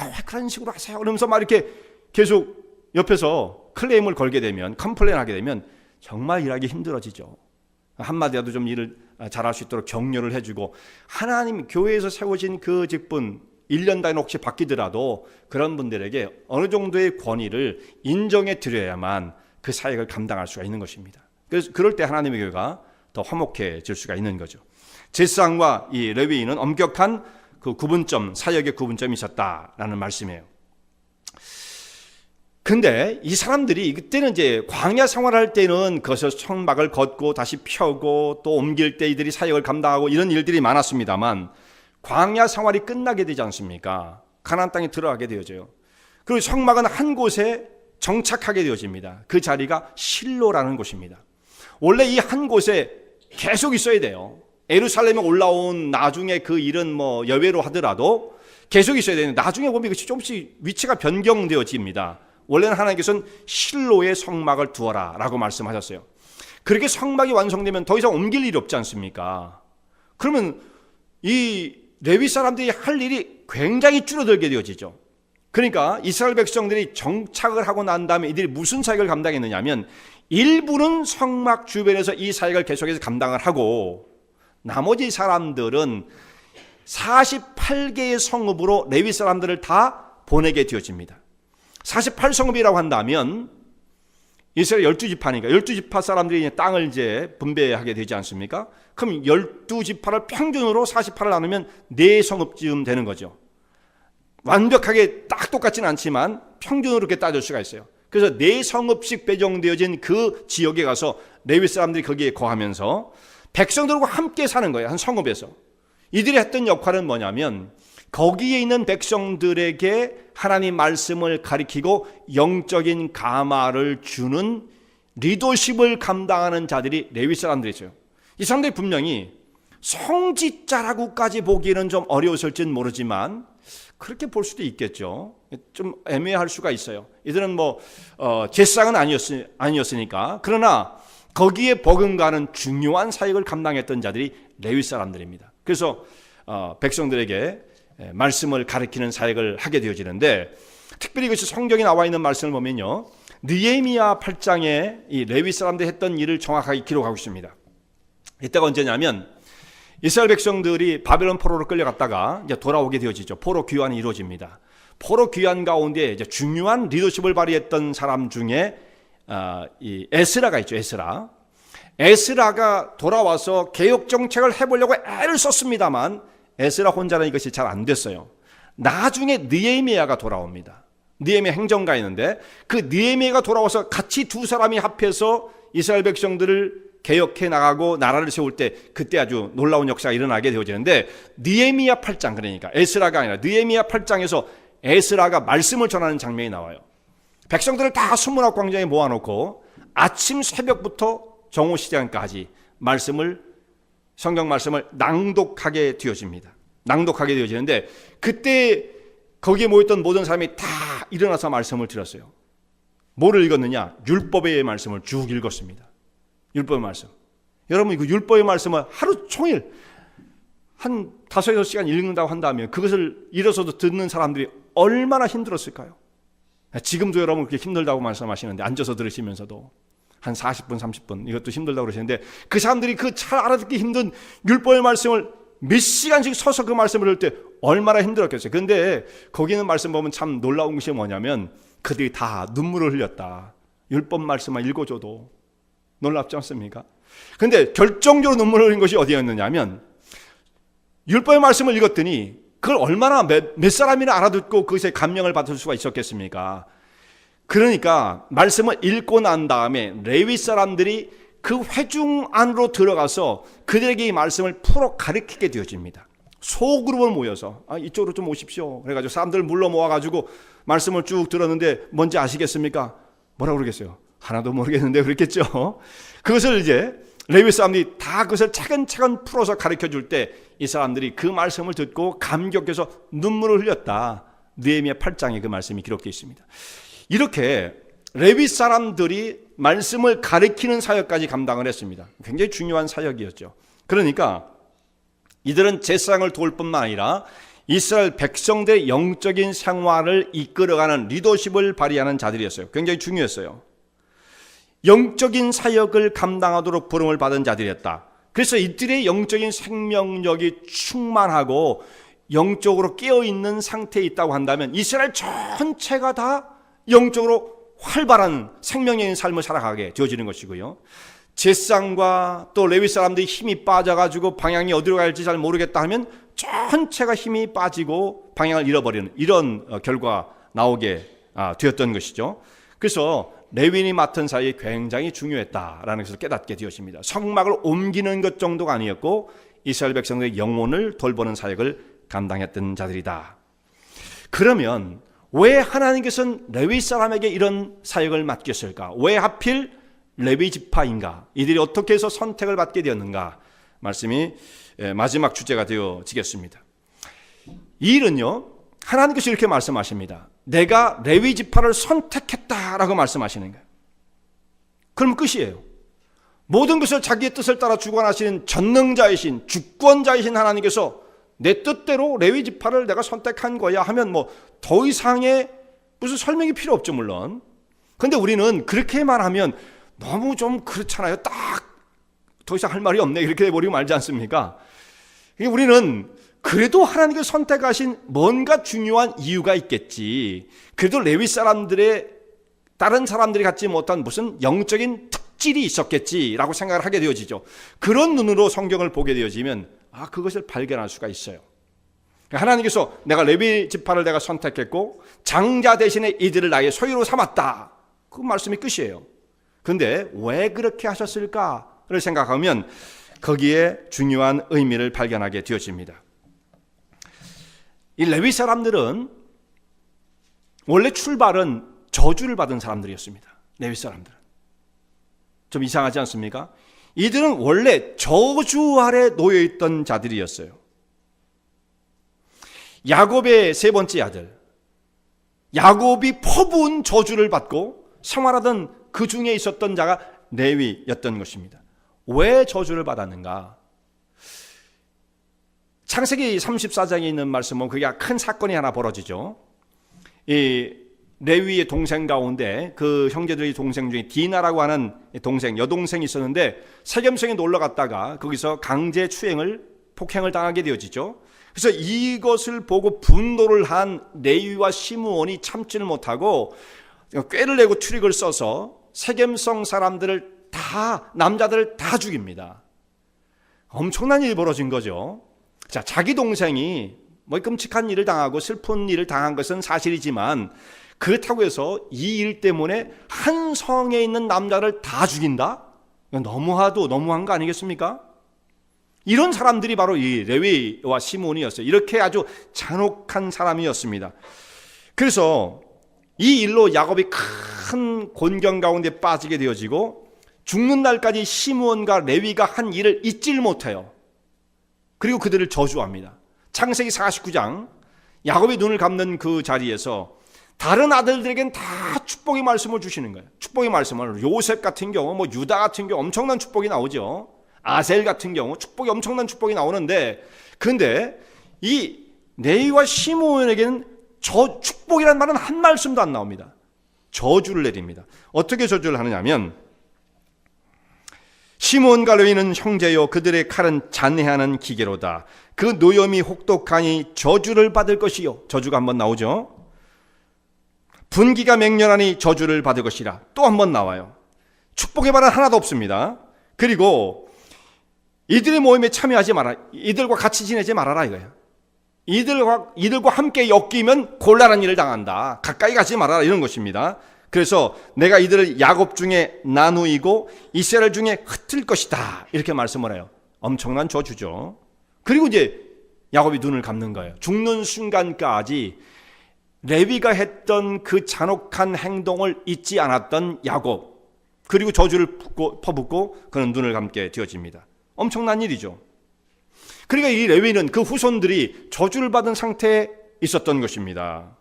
왜 그런 식으로 하세요? 그러면서 막 이렇게 계속 옆에서 클레임을 걸게 되면, 컴플레인 하게 되면 정말 일하기 힘들어지죠. 한마디라도 좀 일을 잘할 수 있도록 격려를 해주고, 하나님 교회에서 세워진 그 직분 1년 단위 혹시 바뀌더라도 그런 분들에게 어느 정도의 권위를 인정해 드려야만 그 사역을 감당할 수가 있는 것입니다. 그래서 그럴 때 하나님의 교회가 더 화목해질 수가 있는 거죠. 제사장과 이 레위인은 엄격한 그 구분점, 사역의 구분점이 있었다라는 말씀이에요. 근데 이 사람들이 그때는 이제 광야 생활할 때는 거기서 성막을 걷고 다시 펴고 또 옮길 때 이들이 사역을 감당하고 이런 일들이 많았습니다만, 광야 생활이 끝나게 되지 않습니까? 가나안 땅에 들어가게 되어져요. 그리고 성막은 한 곳에 정착하게 되어집니다. 그 자리가 실로라는 곳입니다. 원래 이 한 곳에 계속 있어야 돼요. 예루살렘에 올라온 나중에 그 일은 뭐 여외로 하더라도 계속 있어야 되는데, 나중에 보면 이것이 조금씩 위치가 변경되어집니다. 원래는 하나님께서는 실로에 성막을 두어라 라고 말씀하셨어요. 그렇게 성막이 완성되면 더 이상 옮길 일이 없지 않습니까? 그러면 이 레위 사람들이 할 일이 굉장히 줄어들게 되어지죠. 그러니까 이스라엘 백성들이 정착을 하고 난 다음에 이들이 무슨 사역을 감당했느냐 하면, 일부는 성막 주변에서 이 사역을 계속해서 감당을 하고, 나머지 사람들은 48개의 성읍으로 레위 사람들을 다 보내게 되어집니다. 48성읍이라고 한다면 이스라엘 12지파니까 12지파 사람들이 땅을 이제 분배하게 되지 않습니까? 그럼 12지파를 평균으로 48을 나누면 4성읍쯤 되는 거죠. 완벽하게 딱 똑같지는 않지만 평균으로 이렇게 따질 수가 있어요. 그래서 4성읍씩 배정되어진 그 지역에 가서 레위 사람들이 거기에 거하면서 백성들과 함께 사는 거예요. 한 성읍에서. 이들이 했던 역할은 뭐냐면, 거기에 있는 백성들에게 하나님 말씀을 가리키고 영적인 감화를 주는 리더십을 감당하는 자들이 레위 사람들이죠. 이 사람들이 분명히 성직자라고까지 보기에는 좀 어려웠을지는 모르지만 그렇게 볼 수도 있겠죠. 좀 애매할 수가 있어요. 이들은 뭐 제사장은 아니었으니까. 그러나 거기에 버금가는 중요한 사역을 감당했던 자들이 레위 사람들입니다. 그래서 백성들에게 말씀을 가르치는 사역을 하게 되어지는데, 특별히 이것이 성경에 나와 있는 말씀을 보면요, 느헤미야 8장에 이 레위 사람들이 했던 일을 정확하게 기록하고 있습니다. 이때가 언제냐면 이스라엘 백성들이 바벨론 포로로 끌려갔다가 이제 돌아오게 되어지죠. 포로 귀환이 이루어집니다. 포로 귀환 가운데 이제 중요한 리더십을 발휘했던 사람 중에 이 에스라가 있죠. 에스라가 돌아와서 개혁 정책을 해보려고 애를 썼습니다만 에스라 혼자는 이것이 잘 안 됐어요. 나중에 느헤미야가 돌아옵니다. 느헤미야 행정가였는데 그 느헤미야가 돌아와서 같이 두 사람이 합해서 이스라엘 백성들을 개혁해 나가고 나라를 세울 때 그때 아주 놀라운 역사가 일어나게 되어지는데, 느헤미야 8장, 그러니까 에스라가 아니라 느헤미야 8장에서 에스라가 말씀을 전하는 장면이 나와요. 백성들을 다 순문학 광장에 모아놓고 아침 새벽부터 정오 시간까지 성경 말씀을 낭독하게 되어집니다. 낭독하게 되어지는데 그때 거기에 모였던 모든 사람이 다 일어나서 말씀을 들었어요. 뭐를 읽었느냐? 율법의 말씀을 쭉 읽었습니다. 율법의 말씀. 여러분, 그 율법의 말씀을 하루 종일 한 5-6시간 읽는다고 한다면 그것을 일어서도 듣는 사람들이 얼마나 힘들었을까요? 지금도 여러분 그렇게 힘들다고 말씀하시는데, 앉아서 들으시면서도 한 40분, 30분 이것도 힘들다고 그러시는데, 그 사람들이 그 잘 알아듣기 힘든 율법의 말씀을 몇 시간씩 서서 그 말씀을 들을 때 얼마나 힘들었겠어요. 그런데 거기 있는 말씀 보면 참 놀라운 것이 뭐냐면 그들이 다 눈물을 흘렸다. 율법 말씀만 읽어줘도. 놀랍지 않습니까? 그런데 결정적으로 눈물을 흘린 것이 어디였느냐 하면, 율법의 말씀을 읽었더니 그걸 얼마나 몇 사람이나 알아듣고 그것에 감명을 받을 수가 있었겠습니까? 그러니까 말씀을 읽고 난 다음에 레위 사람들이 그 회중 안으로 들어가서 그들에게 이 말씀을 풀어 가르치게 되어집니다. 소그룹을 모여서 이쪽으로 좀 오십시오. 그래가지고 사람들을 물러 모아가지고 말씀을 쭉 들었는데 뭔지 아시겠습니까? 뭐라고 그러겠어요? 하나도 모르겠는데 그랬겠죠. 그것을 이제 레위 사람들이 다 그것을 차근차근 풀어서 가르쳐 줄 때 이 사람들이 그 말씀을 듣고 감격해서 눈물을 흘렸다. 느헤미야 8장에 그 말씀이 기록되어 있습니다. 이렇게 레위 사람들이 말씀을 가르치는 사역까지 감당을 했습니다. 굉장히 중요한 사역이었죠. 그러니까 이들은 제사장을 도울 뿐만 아니라 이스라엘 백성들의 영적인 생활을 이끌어가는 리더십을 발휘하는 자들이었어요. 굉장히 중요했어요. 영적인 사역을 감당하도록 부름을 받은 자들이었다. 그래서 이들의 영적인 생명력이 충만하고 영적으로 깨어있는 상태에 있다고 한다면 이스라엘 전체가 다 영적으로 활발한 생명력인 삶을 살아가게 되어지는 것이고요. 제사장과 또 레위 사람들이 힘이 빠져가지고 방향이 어디로 갈지 잘 모르겠다 하면 전체가 힘이 빠지고 방향을 잃어버리는 이런 결과가 나오게 되었던 것이죠. 그래서 레위인이 맡은 사역이 굉장히 중요했다라는 것을 깨닫게 되었습니다. 성막을 옮기는 것 정도가 아니었고 이스라엘 백성들의 영혼을 돌보는 사역을 감당했던 자들이다. 그러면 왜 하나님께서는 레위 사람에게 이런 사역을 맡겼을까? 왜 하필 레위 지파인가? 이들이 어떻게 해서 선택을 받게 되었는가? 말씀이 마지막 주제가 되어지겠습니다. 이 일은요, 하나님께서 이렇게 말씀하십니다. 내가 레위 지파를 선택했다라고 말씀하시는 거예요. 그럼 끝이에요. 모든 것을 자기의 뜻을 따라 주관하시는 전능자이신 주권자이신 하나님께서 내 뜻대로 레위 지파를 내가 선택한 거야 하면 뭐 더 이상의 무슨 설명이 필요 없죠, 물론. 그런데 우리는 그렇게만 하면 너무 좀 그렇잖아요. 딱 더 이상 할 말이 없네 이렇게 해버리고 말지 않습니까? 우리는 그래도 하나님께서 선택하신 뭔가 중요한 이유가 있겠지. 그래도 레위 사람들의 다른 사람들이 갖지 못한 무슨 영적인 특질이 있었겠지라고 생각을 하게 되어지죠. 그런 눈으로 성경을 보게 되어지면 그것을 발견할 수가 있어요. 하나님께서 내가 레위 지파를 내가 선택했고 장자 대신에 이들을 나의 소유로 삼았다. 그 말씀이 끝이에요. 그런데 왜 그렇게 하셨을까를 생각하면 거기에 중요한 의미를 발견하게 되어집니다. 이 레위 사람들은 원래 출발은 저주를 받은 사람들이었습니다. 레위 사람들은. 좀 이상하지 않습니까? 이들은 원래 저주 아래 놓여있던 자들이었어요. 야곱의 세 번째 아들, 야곱이 퍼부은 저주를 받고 생활하던 그 중에 있었던 자가 레위였던 것입니다. 왜 저주를 받았는가? 창세기 34장에 있는 말씀은 그게 큰 사건이 하나 벌어지죠. 이 레위의 동생 가운데 그 형제들의 동생 중에 디나라고 하는 동생, 여동생이 있었는데 세겜성에 놀러 갔다가 거기서 강제 폭행을 당하게 되어지죠. 그래서 이것을 보고 분노를 한 레위와 시므온이 참지를 못하고 꾀를 내고 트릭을 써서 세겜성 사람들을 남자들을 다 죽입니다. 엄청난 일이 벌어진 거죠. 자, 자기 동생이 끔찍한 일을 당하고 슬픈 일을 당한 것은 사실이지만 그렇다고 해서 이 일 때문에 한 성에 있는 남자를 다 죽인다? 너무한 거 아니겠습니까? 이런 사람들이 바로 이 레위와 시므온이었어요. 이렇게 아주 잔혹한 사람이었습니다. 그래서 이 일로 야곱이 큰 곤경 가운데 빠지게 되어지고 죽는 날까지 시므온과 레위가 한 일을 잊질 못해요. 그리고 그들을 저주합니다. 창세기 49장 야곱이 눈을 감는 그 자리에서 다른 아들들에겐 다 축복의 말씀을 주시는 거예요. 축복의 말씀을 요셉 같은 경우, 유다 같은 경우 엄청난 축복이 나오죠. 아셀 같은 경우 엄청난 축복이 나오는데, 근데 이 레위와 시므온에게는 축복이라는 말은 한 말씀도 안 나옵니다. 저주를 내립니다. 어떻게 저주를 하느냐면, 시므온과 레위는 형제요 그들의 칼은 잔해하는 기계로다. 그 노염이 혹독하니 저주를 받을 것이요. 저주가 한번 나오죠. 분기가 맹렬하니 저주를 받을 것이라. 또 한번 나와요. 축복의 말은 하나도 없습니다. 그리고 이들의 모임에 참여하지 마라. 이들과 같이 지내지 말아라 이거예요. 이들과 함께 엮이면 곤란한 일을 당한다. 가까이 가지 말아라 이런 것입니다. 그래서 내가 이들을 야곱 중에 나누이고 이스라엘 중에 흩을 것이다. 이렇게 말씀을 해요. 엄청난 저주죠. 그리고 이제 야곱이 눈을 감는 거예요. 죽는 순간까지 레위가 했던 그 잔혹한 행동을 잊지 않았던 야곱. 그리고 저주를 퍼붓고 그는 눈을 감게 되어집니다. 엄청난 일이죠. 그러니까 이 레위는 그 후손들이 저주를 받은 상태에 있었던 것입니다.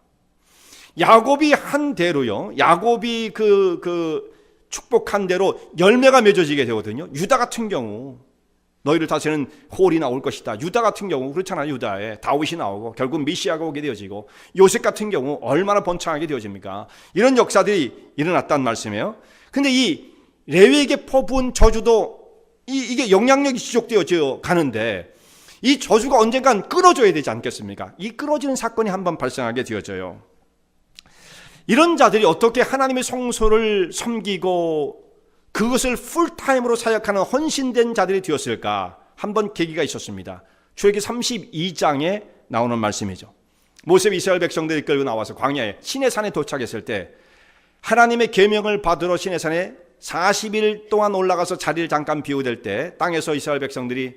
야곱이 한 대로요. 야곱이 그 축복한 대로 열매가 맺어지게 되거든요. 유다 같은 경우 너희를 다스리는 홀이 나올 것이다. 유다 같은 경우 그렇잖아요. 유다에 다윗이 나오고 결국 메시아가 오게 되어지고, 요셉 같은 경우 얼마나 번창하게 되어집니까? 이런 역사들이 일어났다는 말씀이에요. 근데 이 레위에게 퍼부은 저주도 이게 영향력이 지속되어 가는데 이 저주가 언젠간 끊어져야 되지 않겠습니까? 이 끊어지는 사건이 한번 발생하게 되어져요. 이런 자들이 어떻게 하나님의 성소를 섬기고 그것을 풀타임으로 사역하는 헌신된 자들이 되었을까? 한번 계기가 있었습니다. 출애굽기 32장에 나오는 말씀이죠. 모세가 이스라엘 백성들이 끌고 나와서 광야에 시내산에 도착했을 때 하나님의 계명을 받으러 시내산에 40일 동안 올라가서 자리를 잠깐 비우될 때 땅에서 이스라엘 백성들이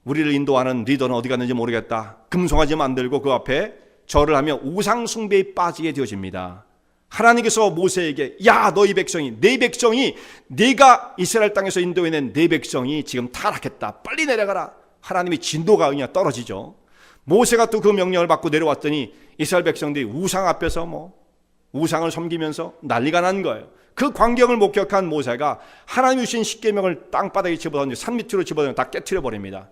우리를 인도하는 리더는 어디 갔는지 모르겠다. 금송아지 만들고 그 앞에 절을 하며 우상 숭배에 빠지게 되어집니다. 하나님께서 모세에게 야 너희 백성이 내 백성이 네가 이스라엘 땅에서 인도해낸 내 백성이 지금 타락했다. 빨리 내려가라. 하나님의 진도가 그냥 떨어지죠. 모세가 또 그 명령을 받고 내려왔더니 이스라엘 백성들이 우상 앞에서 우상을 섬기면서 난리가 난 거예요. 그 광경을 목격한 모세가 하나님이 주신 십계명을 땅바닥에 집어던지고 산 밑으로 집어던지고 다 깨트려 버립니다.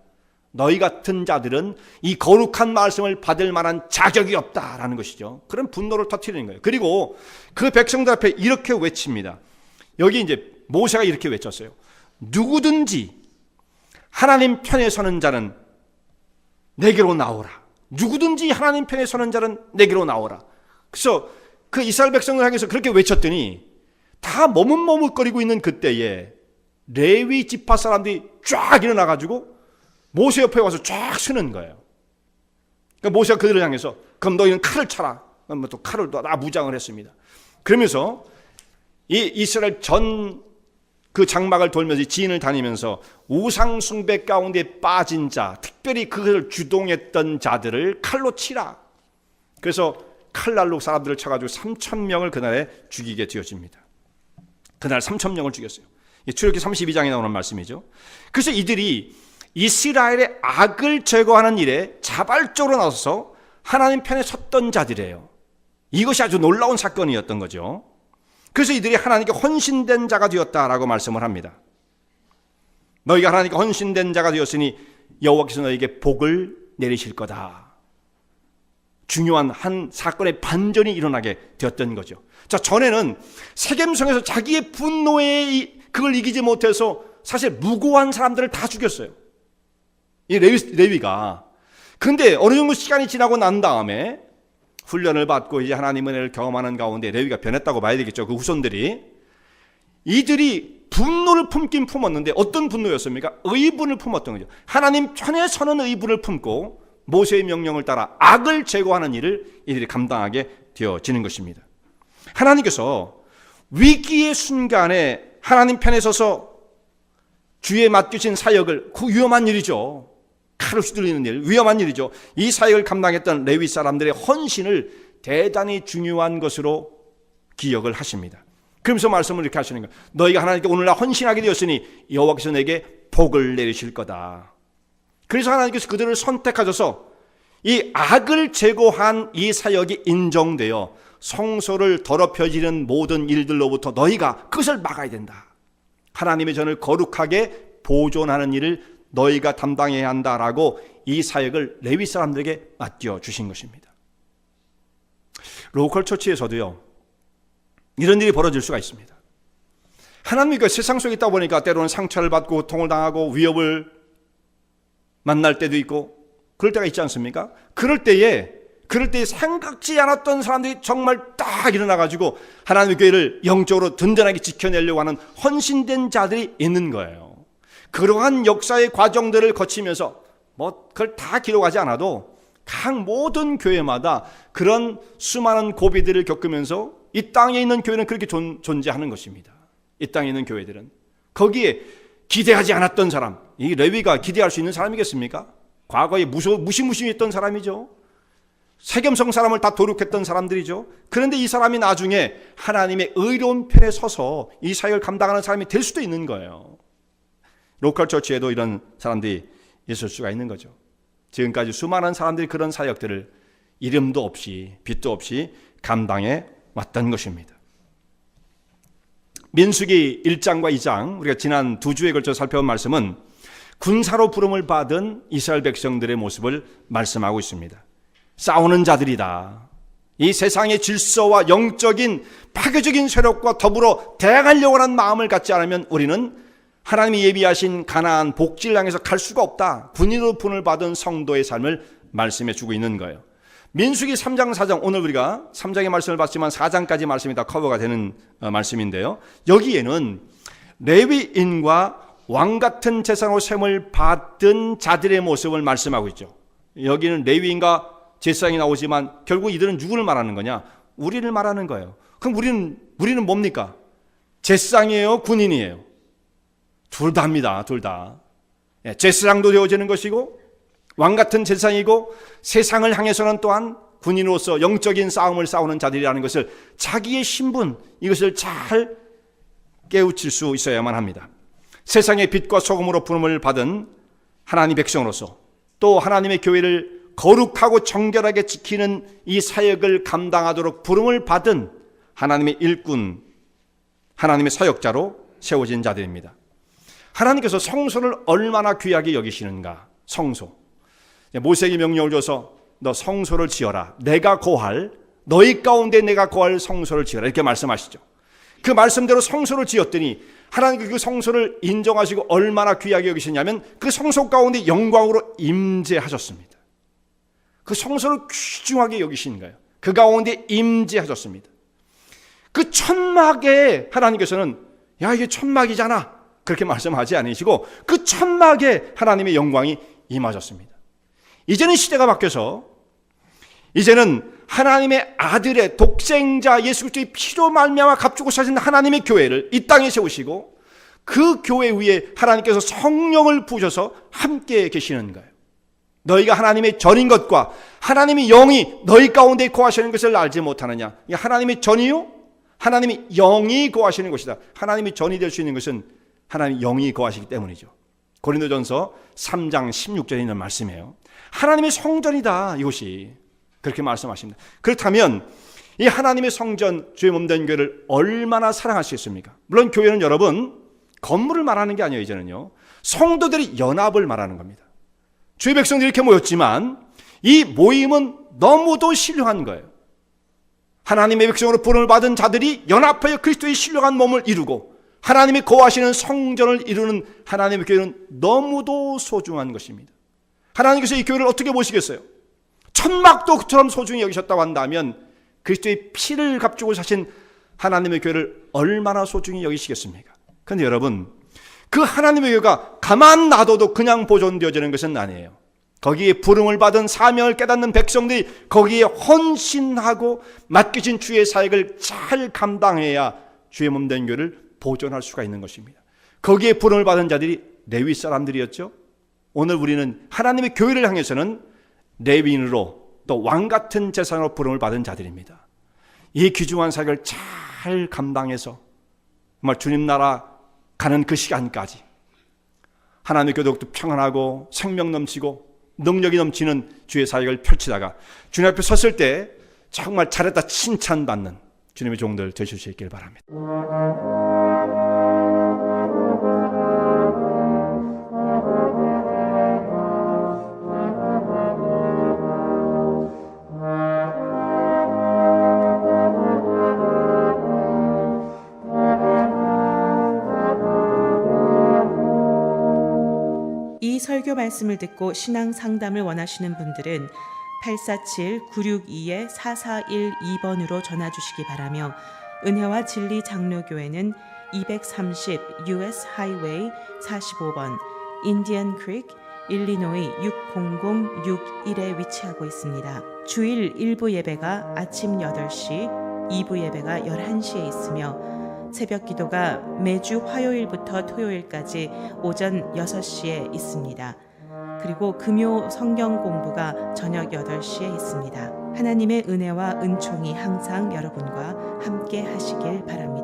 너희 같은 자들은 이 거룩한 말씀을 받을 만한 자격이 없다라는 것이죠. 그런 분노를 터뜨리는 거예요. 그리고 그 백성들 앞에 이렇게 외칩니다. 여기 이제 모세가 이렇게 외쳤어요. 누구든지 하나님 편에 서는 자는 내게로 나오라. 누구든지 하나님 편에 서는 자는 내게로 나오라. 그래서 그 이스라엘 백성을 향해서 그렇게 외쳤더니 다 머뭇머뭇거리고 있는 그때에 레위 지파 사람들이 쫙 일어나가지고 모세 옆에 와서 쫙 서는 거예요. 그러니까 모세가 그들을 향해서 그럼 너희는 칼을 차라. 또 칼을 다 무장을 했습니다. 그러면서 이 이스라엘 전 그 장막을 돌면서 지인을 다니면서 우상 숭배 가운데 빠진 자, 특별히 그것을 주동했던 자들을 칼로 치라. 그래서 칼날로 사람들을 쳐가지고 3,000명을 그날에 죽이게 되어집니다. 그날 3,000명을 죽였어요. 출애굽기 32장에 나오는 말씀이죠. 그래서 이들이 이스라엘의 악을 제거하는 일에 자발적으로 나서서 하나님 편에 섰던 자들이에요. 이것이 아주 놀라운 사건이었던 거죠. 그래서 이들이 하나님께 헌신된 자가 되었다라고 말씀을 합니다. 너희가 하나님께 헌신된 자가 되었으니 여호와께서 너에게 복을 내리실 거다. 중요한 한 사건의 반전이 일어나게 되었던 거죠. 자, 전에는 세겜성에서 자기의 분노에 그걸 이기지 못해서 사실 무고한 사람들을 다 죽였어요. 이 레위가. 근데 어느 정도 시간이 지나고 난 다음에 훈련을 받고 이제 하나님의 은혜를 경험하는 가운데 레위가 변했다고 봐야 되겠죠. 그 후손들이. 이들이 분노를 품긴 품었는데 어떤 분노였습니까? 의분을 품었던 거죠. 하나님 편에 서는 의분을 품고 모세의 명령을 따라 악을 제거하는 일을 이들이 감당하게 되어지는 것입니다. 하나님께서 위기의 순간에 하나님 편에 서서 주에 맡기신 사역을, 그 위험한 일이죠. 칼을 휘둘리는 일, 위험한 일이죠. 이 사역을 감당했던 레위 사람들의 헌신을 대단히 중요한 것으로 기억을 하십니다. 그러면서 말씀을 이렇게 하시는 거예요. 너희가 하나님께 오늘날 헌신하게 되었으니 여호와께서 내게 복을 내리실 거다. 그래서 하나님께서 그들을 선택하셔서 이 악을 제거한 이 사역이 인정되어 성소를 더럽혀지는 모든 일들로부터 너희가 그것을 막아야 된다. 하나님의 전을 거룩하게 보존하는 일을 너희가 담당해야 한다라고 이 사역을 레위 사람들에게 맡겨 주신 것입니다. 로컬 처치에서도요, 이런 일이 벌어질 수가 있습니다. 하나님이 그 세상 속에 있다 보니까 때로는 상처를 받고 고통을 당하고 위협을 만날 때도 있고 그럴 때가 있지 않습니까? 그럴 때에 생각지 않았던 사람들이 정말 딱 일어나가지고 하나님의 교회를 영적으로 든든하게 지켜내려고 하는 헌신된 자들이 있는 거예요. 그러한 역사의 과정들을 거치면서 그걸 다 기록하지 않아도 각 모든 교회마다 그런 수많은 고비들을 겪으면서 이 땅에 있는 교회는 그렇게 존재하는 것입니다. 이 땅에 있는 교회들은 거기에 기대하지 않았던 사람, 이 레위가 기대할 수 있는 사람이겠습니까? 과거에 무시무시했던 사람이죠. 세겜성 사람을 다 도륙했던 사람들이죠. 그런데 이 사람이 나중에 하나님의 의로운 편에 서서 이 사역을 감당하는 사람이 될 수도 있는 거예요. 로컬 처치에도 이런 사람들이 있을 수가 있는 거죠. 지금까지 수많은 사람들이 그런 사역들을 이름도 없이 빛도 없이 감당해 왔던 것입니다. 민수기 1장과 2장, 우리가 지난 2주에 걸쳐 살펴본 말씀은 군사로 부름을 받은 이스라엘 백성들의 모습을 말씀하고 있습니다. 싸우는 자들이다. 이 세상의 질서와 영적인 파괴적인 세력과 더불어 대항하려고 하는 마음을 갖지 않으면 우리는 하나님이 예비하신 가나안 복지를 향해서 갈 수가 없다. 군인으로 분을 받은 성도의 삶을 말씀해 주고 있는 거예요. 민수기 3장 4장, 오늘 우리가 3장의 말씀을 봤지만 4장까지 말씀이 다 커버가 되는 말씀인데요. 여기에는 레위인과 왕 같은 제사로 셈을 받은 자들의 모습을 말씀하고 있죠. 여기는 레위인과 제사장이 나오지만 결국 이들은 누구를 말하는 거냐? 우리를 말하는 거예요. 그럼 우리는 뭡니까? 제사장이에요? 군인이에요? 둘 다입니다. 둘 다. 제사장도 되어지는 것이고 왕 같은 제사장이고 세상을 향해서는 또한 군인으로서 영적인 싸움을 싸우는 자들이라는 것을 자기의 신분, 이것을 잘 깨우칠 수 있어야만 합니다. 세상의 빛과 소금으로 부름을 받은 하나님의 백성으로서 또 하나님의 교회를 거룩하고 정결하게 지키는 이 사역을 감당하도록 부름을 받은 하나님의 일꾼, 하나님의 사역자로 세워진 자들입니다. 하나님께서 성소를 얼마나 귀하게 여기시는가. 성소. 모세에게 명령을 줘서 너 성소를 지어라. 내가 거할, 너희 가운데 내가 거할 성소를 지어라. 이렇게 말씀하시죠. 그 말씀대로 성소를 지었더니 하나님께서 그 성소를 인정하시고 얼마나 귀하게 여기시냐면 그 성소 가운데 영광으로 임재하셨습니다. 그 성소를 귀중하게 여기신 거예요. 그 가운데 임재하셨습니다. 그 천막에 하나님께서는 야, 이게 천막이잖아, 그렇게 말씀하지 않으시고 그 천막에 하나님의 영광이 임하셨습니다. 이제는 시대가 바뀌어서 이제는 하나님의 아들의 독생자 예수 그리스도의 피로 말미암아 값주고 사신 하나님의 교회를 이 땅에 세우시고 그 교회 위에 하나님께서 성령을 부으셔서 함께 계시는 거예요. 너희가 하나님의 전인 것과 하나님의 영이 너희 가운데 거하시는 것을 알지 못하느냐. 하나님의 전이요? 하나님의 영이 거하시는 것이다. 하나님의 전이 될 수 있는 것은 하나님의 영이 거하시기 때문이죠. 고린도전서 3장 16절에 있는 말씀이에요. 하나님의 성전이다, 이곳이. 그렇게 말씀하십니다. 그렇다면 이 하나님의 성전, 주의 몸된 교회를 얼마나 사랑하시겠습니까? 물론 교회는 여러분 건물을 말하는 게 아니에요. 이제는요, 성도들이 연합을 말하는 겁니다. 주의 백성들이 이렇게 모였지만 이 모임은 너무도 신령한 거예요. 하나님의 백성으로 부름을 받은 자들이 연합하여 그리스도의 신령한 몸을 이루고 하나님이 거하시는 성전을 이루는 하나님의 교회는 너무도 소중한 것입니다. 하나님께서 이 교회를 어떻게 보시겠어요? 천막도 그처럼 소중히 여기셨다고 한다면 그리스도의 피를 값주고 사신 하나님의 교회를 얼마나 소중히 여기시겠습니까? 그런데 여러분, 그 하나님의 교회가 가만 놔둬도 그냥 보존되어지는 것은 아니에요. 거기에 부름을 받은 사명을 깨닫는 백성들이 거기에 헌신하고 맡겨진 주의 사역을 잘 감당해야 주의 몸된 교회를 보존할 수가 있는 것입니다. 거기에 부름을 받은 자들이 레위 사람들이었죠. 오늘 우리는 하나님의 교회를 향해서는 레위인으로 또 왕같은 재산으로 부름을 받은 자들입니다. 이 귀중한 사역을 잘 감당해서 정말 주님 나라 가는 그 시간까지 하나님의 교회 더욱더 평안하고 생명 넘치고 능력이 넘치는 주의 사역을 펼치다가 주님 앞에 섰을 때 정말 잘했다 칭찬받는 주님의 종들 되실 수 있길 바랍니다. 이 설교 말씀을 듣고 신앙 상담을 원하시는 분들은 847-962-4412번으로 전화 주시기 바라며 은혜와 진리 장로교회는 230 US 하이웨이 45번 인디언 크릭 일리노이 60061에 위치하고 있습니다. 주일 1부 예배가 아침 8시, 2부 예배가 11시에 있으며 새벽 기도가 매주 화요일부터 토요일까지 오전 6시에 있습니다. 그리고 금요 성경 공부가 저녁 8시에 있습니다. 하나님의 은혜와 은총이 항상 여러분과 함께 하시길 바랍니다.